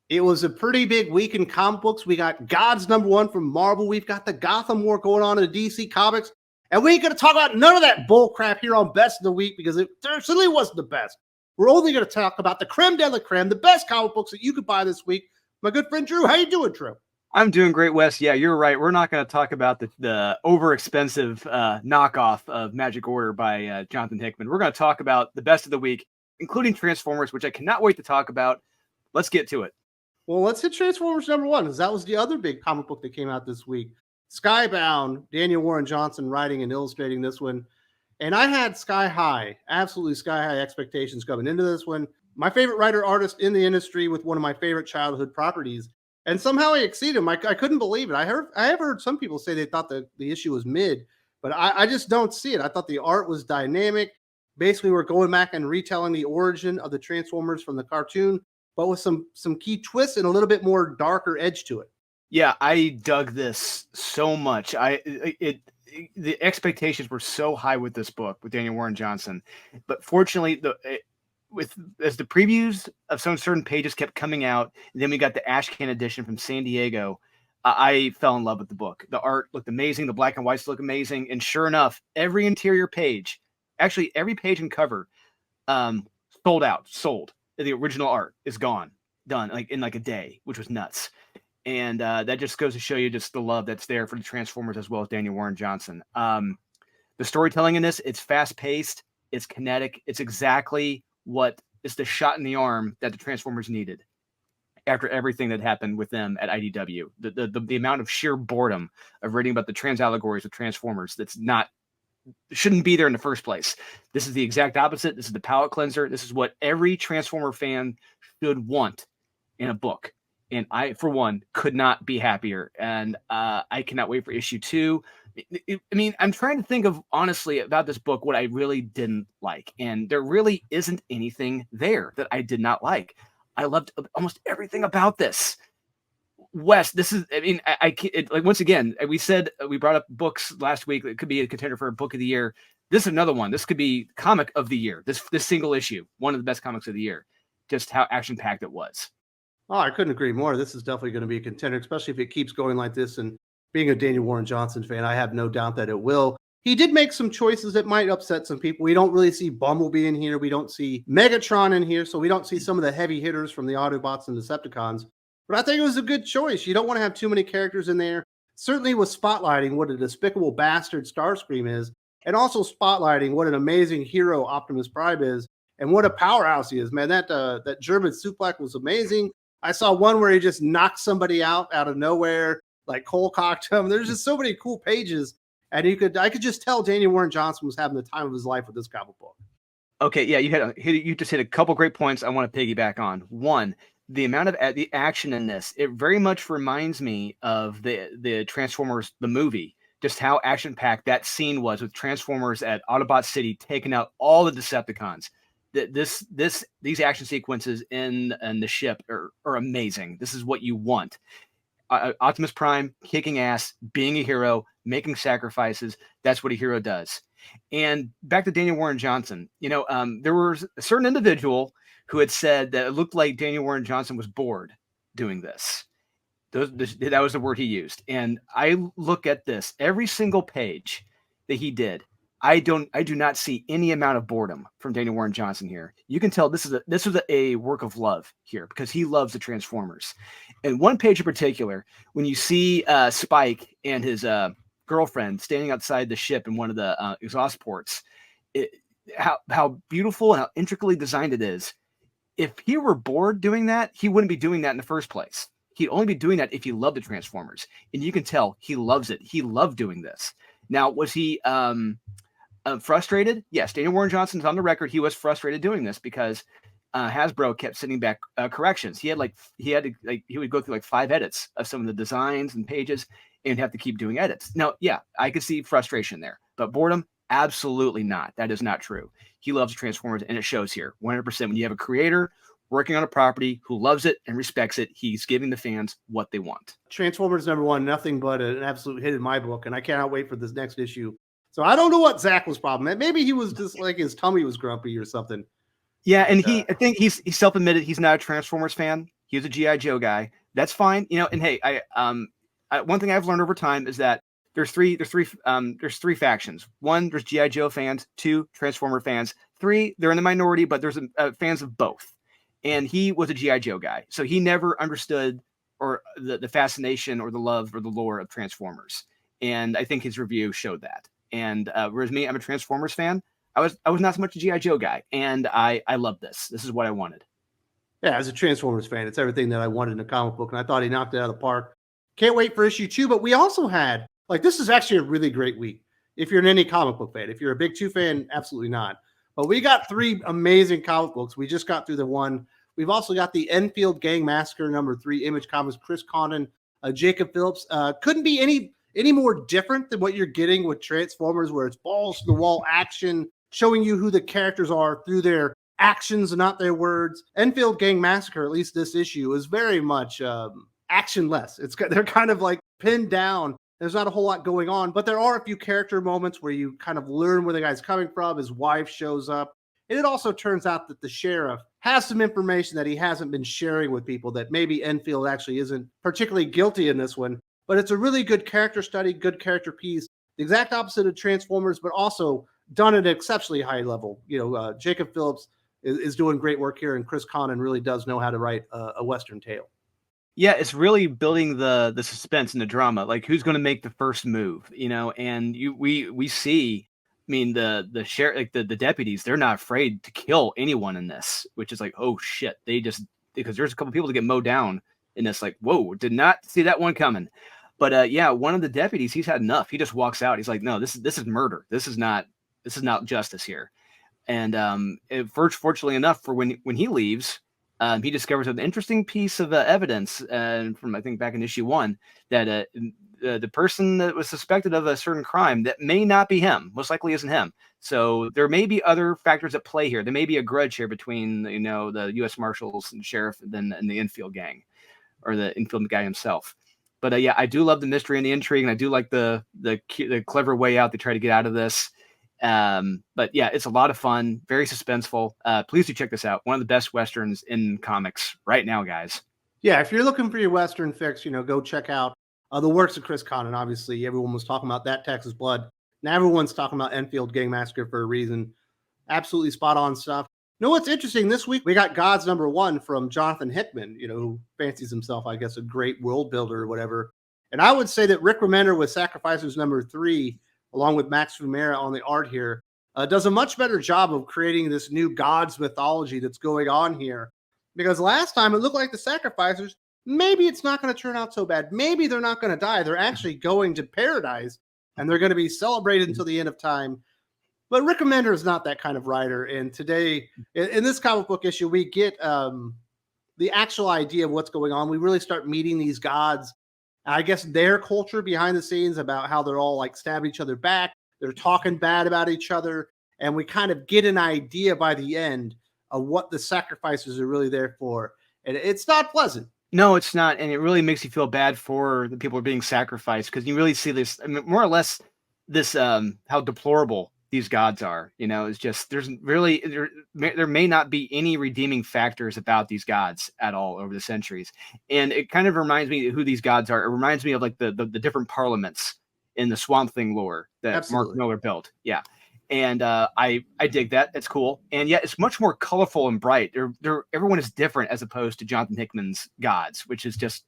It was a pretty big week in comic books. We got God's #1 from Marvel. We've got the Gotham War going on in DC Comics. And we ain't going to talk about none of that bull crap here on Best of the Week because it certainly wasn't the best. We're only going to talk about the creme de la creme, the best comic books that you could buy this week. My good friend Drew, how you doing, Drew? I'm doing great, Wes. Yeah, you're right. We're not going to talk about the over-expensive knockoff of Magic Order by Jonathan Hickman. We're going to talk about the best of the week, including Transformers, which I cannot wait to talk about. Let's get to it. Well, let's hit Transformers #1, because that was the other big comic book that came out this week. Skybound, Daniel Warren Johnson writing and illustrating this one. And I had absolutely sky high expectations coming into this one. My favorite writer artist in the industry with one of my favorite childhood properties. And somehow I exceeded him. I couldn't believe it. I have heard some people say they thought the issue was mid, but I just don't see it. I thought the art was dynamic. Basically, we're going back and retelling the origin of the Transformers from the cartoon, but with some key twists and a little bit more darker edge to it. Yeah, I dug this so much. The expectations were so high with this book with Daniel Warren Johnson, but fortunately, as the previews of some certain pages kept coming out, and then we got the Ash Can edition from San Diego, I fell in love with the book. The art looked amazing, the black and whites look amazing, and sure enough, every interior page, actually every page and cover, sold. The original art is gone, done in a day, which was nuts. And that just goes to show you just the love that's there for the Transformers as well as Daniel Warren Johnson. The storytelling in this, it's fast-paced, it's kinetic, it's exactly what is the shot in the arm that the Transformers needed after everything that happened with them at IDW. The amount of sheer boredom of reading about the trans allegories of Transformers shouldn't be there in the first place. This is the exact opposite. This is the palate cleanser. This is what every Transformer fan should want in a book. And I, for one, could not be happier. And I cannot wait for issue 2. I'm trying to think of, honestly, about this book, what I really didn't like. And there really isn't anything there that I did not like. I loved almost everything about this. Wes, this is, once again, we brought up books last week. It could be a contender for a book of the year. This is another one. This could be comic of the year. This single issue, one of the best comics of the year. Just how action-packed it was. Oh, I couldn't agree more. This is definitely going to be a contender, especially if it keeps going like this. And being a Daniel Warren Johnson fan, I have no doubt that it will. He did make some choices that might upset some people. We don't really see Bumblebee in here. We don't see Megatron in here. So we don't see some of the heavy hitters from the Autobots and Decepticons. But I think it was a good choice. You don't want to have too many characters in there. Certainly was spotlighting what a despicable bastard Starscream is, and also spotlighting what an amazing hero Optimus Prime is, and what a powerhouse he is, man. That German suplex was amazing. I saw one where he just knocked somebody out of nowhere, like Cole cocked him. There's just so many cool pages, and I could just tell Daniel Warren Johnson was having the time of his life with this comic book. Okay, yeah, you just hit a couple great points I want to piggyback on. One, the amount of the action in this, it very much reminds me of the Transformers the movie. Just how action packed that scene was with Transformers at Autobot City taking out all the Decepticons. These action sequences in the ship are amazing. This is what you want. Optimus Prime kicking ass, being a hero, making sacrifices. That's what a hero does. And back to Daniel Warren Johnson. There was a certain individual who had said that it looked like Daniel Warren Johnson was bored doing this. That was the word he used. And I look at this, every single page that he did, I do not see any amount of boredom from Daniel Warren Johnson here. You can tell this was a work of love here because he loves the Transformers. And one page in particular, when you see Spike and his girlfriend standing outside the ship in one of the exhaust ports, how beautiful and how intricately designed it is. If he were bored doing that, he wouldn't be doing that in the first place. He'd only be doing that if he loved the Transformers. And you can tell he loves it. He loved doing this. Now, was he frustrated? Yes, Daniel Warren Johnson's on the record. He was frustrated doing this because Hasbro kept sending back corrections. He would go through like 5 edits of some of the designs and pages and have to keep doing edits. Now, yeah, I could see frustration there, but boredom, absolutely not. That is not true. He loves Transformers, and it shows here 100%. When you have a creator working on a property who loves it and respects it, he's giving the fans what they want. Transformers #1, nothing but an absolute hit in my book, and I cannot wait for this next issue. So I don't know what Zach was problem. Maybe he was just like his tummy was grumpy or something. Yeah, and I think he's self-admitted he's not a Transformers fan. He was a GI Joe guy. That's fine, you know. And hey, one thing I've learned over time is that there's three factions. One, there's GI Joe fans. Two, Transformer fans. Three, they're in the minority, but there's fans of both. And he was a GI Joe guy, so he never understood or the fascination or the love or the lore of Transformers. And I think his review showed that. And whereas me, I'm a Transformers fan. I was not so much a GI Joe guy, and I love this. This is what I wanted. Yeah, as a Transformers fan, it's everything that I wanted in a comic book, and I thought he knocked it out of the park. Can't wait for issue 2, but we also had, like, this is actually a really great week. If you're an any comic book fan, if you're a Big 2 fan, absolutely not. But we got 3 amazing comic books. We just got through the one. We've also got the Enfield Gang Massacre #3, Image Comics, Chris Condon, Jacob Phillips. Couldn't be any more different than what you're getting with Transformers, where it's balls to the wall action, showing you who the characters are through their actions and not their words. Enfield Gang Massacre, at least this issue, is very much actionless. They're kind of like pinned down. There's not a whole lot going on, but there are a few character moments where you kind of learn where the guy's coming from. His wife shows up. And it also turns out that the sheriff has some information that he hasn't been sharing with people, that maybe Enfield actually isn't particularly guilty in this one. But it's a really good character study, good character piece. The exact opposite of Transformers, but also done at an exceptionally high level. Jacob Phillips is doing great work here, and Chris Condon really does know how to write a Western tale. Yeah, it's really building the suspense and the drama, like who's going to make the first move, and we see, I mean, the sheriff, like the deputies, they're not afraid to kill anyone in this, which is like, oh shit, because there's a couple people to get mowed down in this, like, whoa, did not see that one coming. But yeah, one of the deputies, he's had enough. He just walks out. He's like, no, this is murder. This is not justice here. And fortunately enough, for when he leaves, he discovers an interesting piece of evidence from, I think, back in issue 1, that the person that was suspected of a certain crime that may not be him, most likely isn't him. So there may be other factors at play here. There may be a grudge here between the U.S. Marshals and sheriff and the Enfield gang, or the Enfield guy himself. But yeah, I do love the mystery and the intrigue, and I do like the clever way out they try to get out of this. But yeah, it's a lot of fun, very suspenseful. Please do check this out. One of the best Westerns in comics right now, guys. Yeah, if you're looking for your Western fix, go check out the works of Chris Condon. Obviously, everyone was talking about that Texas Blood. Now everyone's talking about Enfield Gang Massacre for a reason. Absolutely spot on stuff. What's interesting? This week we got God's #1 from Jonathan Hickman, who fancies himself, I guess, a great world builder or whatever. And I would say that Rick Remender with Sacrificers #3, along with Max Fumera on the art here, does a much better job of creating this new God's mythology that's going on here. Because last time it looked like the Sacrificers, maybe it's not going to turn out so bad. Maybe they're not going to die. They're actually going to paradise, and they're going to be celebrated until the end of time. But Rick Remender is not that kind of writer. And today, in this comic book issue, we get the actual idea of what's going on. We really start meeting these gods. I guess their culture behind the scenes, about how they're all like stabbing each other back. They're talking bad about each other. And we kind of get an idea by the end of what the Sacrificers are really there for. And it's not pleasant. No, it's not. And it really makes you feel bad for the people who are being sacrificed, because you really see this, I mean, more or less, this how deplorable these gods are. It's just, there may not be any redeeming factors about these gods at all over the centuries. And it kind of reminds me of who these gods are. It reminds me of like the different parliaments in the Swamp Thing lore that Absolutely. Mark Miller built. Yeah. And I dig that. It's cool. And yet it's much more colorful and bright. Everyone is different, as opposed to Jonathan Hickman's gods, which is just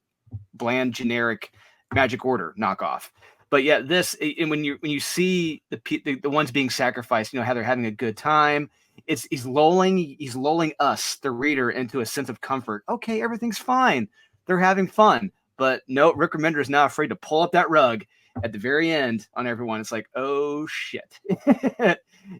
bland, generic Magic Order knockoff. But yeah, this, and when you see the ones being sacrificed, how they're having a good time, he's lulling us, the reader, into a sense of comfort. Okay, everything's fine. They're having fun. But no, Rick Remender is not afraid to pull up that rug at the very end on everyone. It's like, oh shit.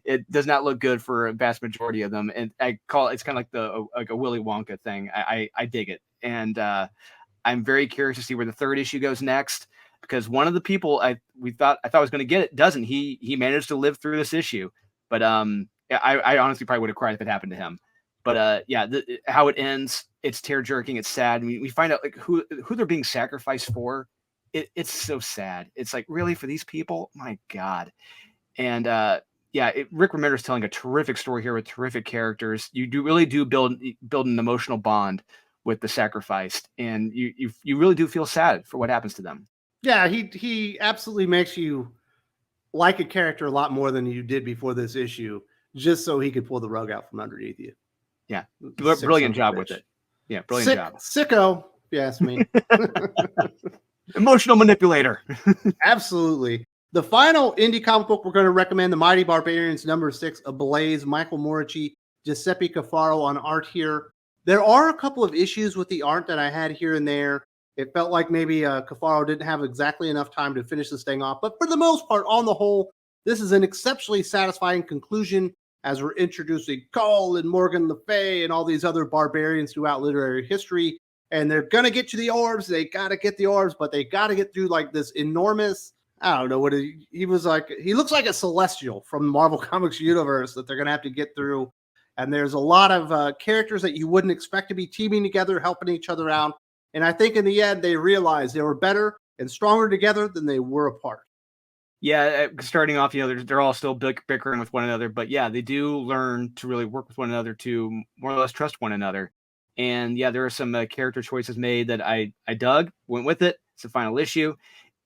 It does not look good for a vast majority of them. And it's kind of like a Willy Wonka thing. I dig it. And I'm very curious to see where the 3rd issue goes next. Because one of the people I thought was going to get it doesn't. He managed to live through this issue, but I honestly probably would have cried if it happened to him. But yeah, how it ends, it's tear jerking. It's sad. We find out like who they're being sacrificed for. It's so sad. It's like, really, for these people? My God. And yeah, Rick Remender is telling a terrific story here with terrific characters. You really do build an emotional bond with the sacrificed, and you really do feel sad for what happens to them. Yeah, he absolutely makes you like a character a lot more than you did before this issue, just so he could pull the rug out from underneath you. Yeah, Sick brilliant son of a job with bitch. it. Yeah, brilliant job. Sicko, if you ask me. Emotional manipulator. Absolutely. The final indie comic book we're going to recommend, The Mighty Barbarians #6, Ablaze, Michael Morici, Giuseppe Cafaro on art here. There are a couple of issues with the art that I had here and there. It felt like maybe Cafaro didn't have exactly enough time to finish this thing off. But for the most part, on the whole, this is an exceptionally satisfying conclusion as we're introducing Cole and Morgan Le Fay and all these other barbarians throughout literary history. And they're going to get to the orbs. They got to get the orbs, but they got to get through like this enormous, I don't know what he was like. He looks like a celestial from the Marvel Comics universe that they're going to have to get through. And there's a lot of characters that you wouldn't expect to be teaming together, helping each other out. And I think in the end, they realized they were better and stronger together than they were apart. Yeah, starting off, they're all still bickering with one another, but yeah, they do learn to really work with one another to more or less trust one another. And yeah, there are some character choices made that I dug, went with it. It's the final issue,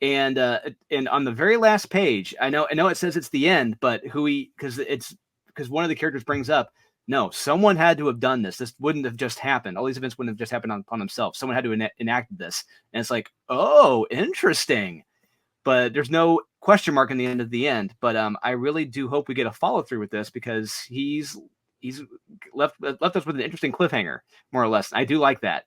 and on the very last page, I know it says it's the end, but because one of the characters brings up, no, someone had to have done this. This wouldn't have just happened. All these events wouldn't have just happened upon themselves. Someone had to enact this, and it's like, oh, interesting. But there's no question mark in the end of the end. But I really do hope we get a follow through with this, because he's left us with an interesting cliffhanger, more or less. I do like that,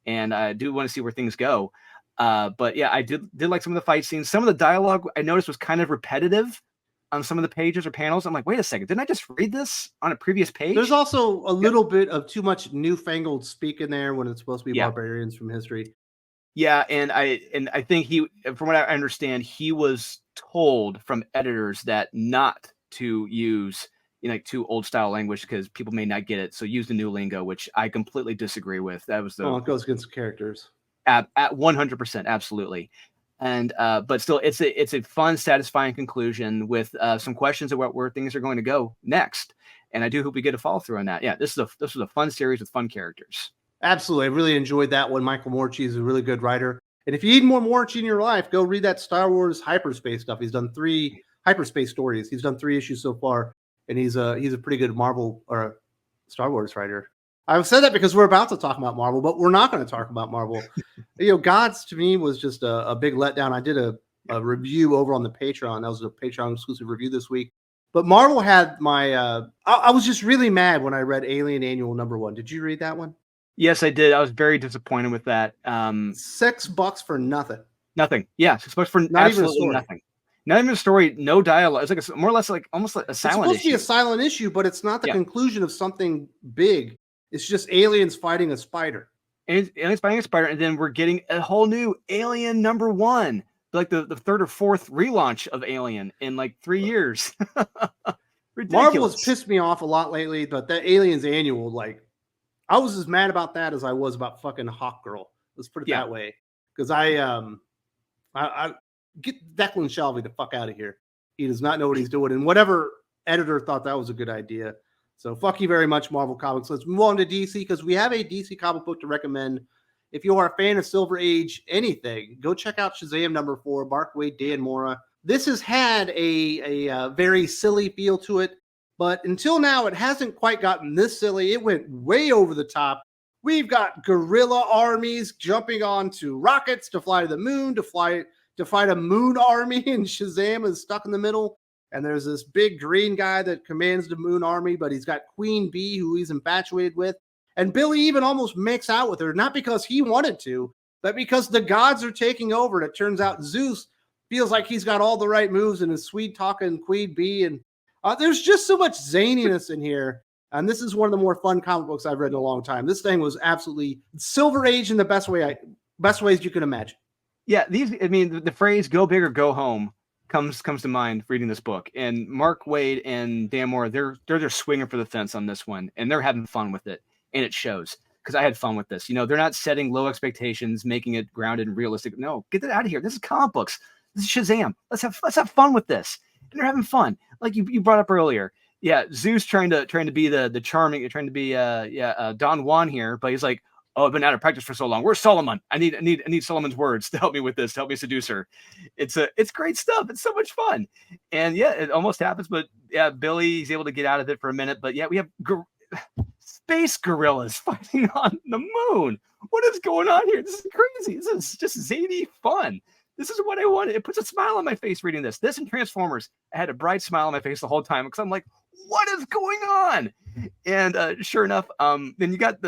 and I do want to see where things go. But yeah, I did like some of the fight scenes. Some of the dialogue I noticed was kind of repetitive on some of the pages or panels. I'm like, wait a second, didn't I just read this on a previous page? There's also a little bit of too much newfangled speak in there when it's supposed to be barbarians from history. Yeah, and I think from what I understand, he was told from editors that not to use too old style language because people may not get it. So use the new lingo, which I completely disagree with. That was it goes against the characters. At 100%, absolutely. And but still, it's a fun, satisfying conclusion with some questions about where things are going to go next. And I do hope we get a follow through on that. Yeah, this was a fun series with fun characters. Absolutely. I really enjoyed that one. Michael Morici is a really good writer. And if you need more Morici in your life, go read that Star Wars hyperspace stuff. He's done 3 hyperspace stories. He's done 3 issues so far, and he's a pretty good Marvel or Star Wars writer. I've said that because we're about to talk about Marvel, but we're not going to talk about Marvel. Gods to me was just a big letdown. I did a review over on the Patreon. That was a Patreon exclusive review this week. But Marvel had my I was just really mad when I read Alien Annual #1. Did you read that one? Yes, I did. I was very disappointed with that. $6 for nothing. Nothing. Yeah, $6 for not even a story. Nothing. Not even a story. No dialogue. It's like more or less like almost like a silent issue. It's supposed to be a silent issue, but it's not the conclusion of something big. It's just aliens fighting a spider. And aliens fighting a spider, and then we're getting a whole new Alien #1, like the 3rd or 4th relaunch of Alien in like 3 years. Marvel has pissed me off a lot lately, but that Aliens Annual, like, I was as mad about that as I was about fucking Hawk Girl. Let's put it that way. Because I get Declan Shalvey the fuck out of here. He does not know what he's doing. And whatever editor thought that was a good idea. So fuck you very much, Marvel Comics. Let's move on to DC, because we have a DC comic book to recommend. If you are a fan of Silver Age anything, go check out Shazam #4, Mark Waid, Dan Mora. This has had a very silly feel to it. But until now, it hasn't quite gotten this silly. It went way over the top. We've got guerrilla armies jumping onto rockets to fly to the moon, to fight a moon army, and Shazam is stuck in the middle. And there's this big green guy that commands the moon army, but he's got Queen Bee, who he's infatuated with. And Billy even almost makes out with her, not because he wanted to, but because the gods are taking over. And it turns out Zeus feels like he's got all the right moves and is sweet-talking Queen Bee, and there's just so much zaniness in here, and this is one of the more fun comic books I've read in a long time. This thing was absolutely Silver Age in the best ways you can imagine. Yeah, the phrase "go big or go home" comes to mind reading this book. And Mark Waid and Dan Mora, they're just swinging for the fence on this one, and they're having fun with it, and it shows. Because I had fun with this. They're not setting low expectations, making it grounded and realistic. No, get that out of here. This is comic books. This is Shazam. Let's have fun with this. And they're having fun, like you brought up earlier. Yeah, Zeus trying to be the charming, trying to be Don Juan here, but he's like, Oh, I've been out of practice for so long. Where's Solomon? I need Solomon's words to help me with this, to help me seduce her. It's great stuff. It's so much fun. And yeah, it almost happens, but yeah, Billy's able to get out of it for a minute. But yeah, we have space gorillas fighting on the moon. What is going on here? This is crazy. This is just zany fun. This is what I wanted. It puts a smile on my face reading this. This and Transformers, I had a bright smile on my face the whole time because I'm like, what is going on? And sure enough, then you got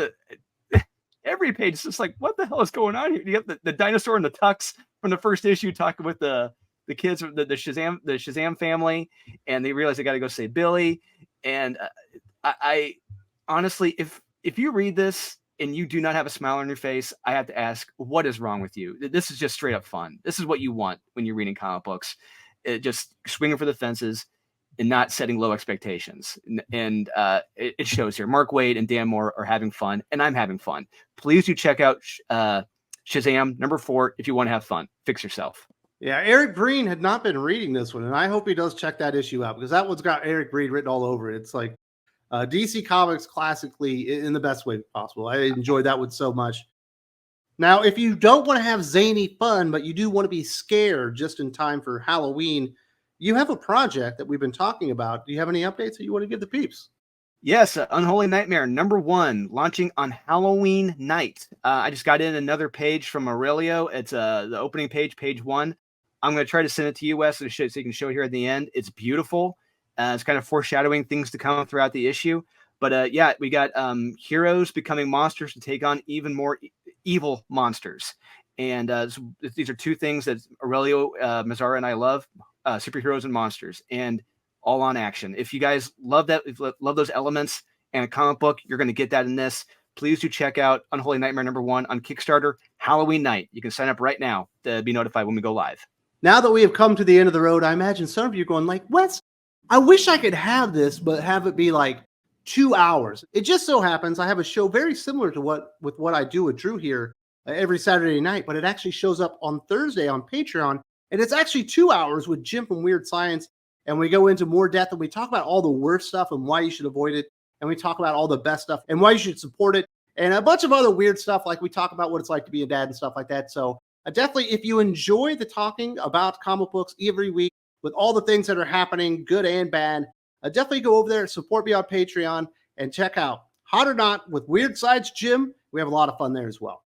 every page is just like, what the hell is going on here? You got the dinosaur and the tux from the first issue talking with the kids, the Shazam family, and they realize they got to go save Billy. And I honestly, if you read this and you do not have a smile on your face, I have to ask, what is wrong with you? This is just straight up fun. This is what you want when you're reading comic books. Just swinging for the fences and not setting low expectations. And it shows here. Mark Waid and Dan Moore are having fun, and I'm having fun. Please do check out Shazam #4 if you want to have fun. Fix yourself. Yeah, Eric Breen had not been reading this one, and I hope he does check that issue out because that one's got Eric Breen written all over it. It's like DC Comics classically in the best way possible. I enjoyed that one so much. Now, if you don't want to have zany fun, but you do want to be scared just in time for Halloween, you have a project that we've been talking about. Do you have any updates that you want to give the peeps? Yes, Unholy Nightmare #1 launching on Halloween night. I just got in another page from Aurelio. It's the opening page, page 1. I'm going to try to send it to you, Wes, so you can show it here at the end. It's beautiful. It's kind of foreshadowing things to come throughout the issue. But yeah, we got heroes becoming monsters to take on even more evil monsters. And these are two things that Aurelio Mazzara and I love, superheroes and monsters, and all on action. If you guys love that, love those elements and a comic book, you're going to get that in this. Please do check out Unholy Nightmare #1 on Kickstarter, Halloween night. You can sign up right now to be notified when we go live. Now that we have come to the end of the road, I imagine some of you are going like, Wes, I wish I could have this, but have it be like 2 hours. It just so happens I have a show very similar to what I do with Drew here every Saturday night, but it actually shows up on Thursday on Patreon, and it's actually 2 hours with Jim from Weird Science, and we go into more depth, and we talk about all the worst stuff and why you should avoid it, and we talk about all the best stuff and why you should support it, and a bunch of other weird stuff, like we talk about what it's like to be a dad and stuff like that. So definitely, if you enjoy the talking about comic books every week with all the things that are happening, good and bad, definitely go over there, support me on Patreon, and check out Hot or Not with Weird Science Jim. We have a lot of fun there as well.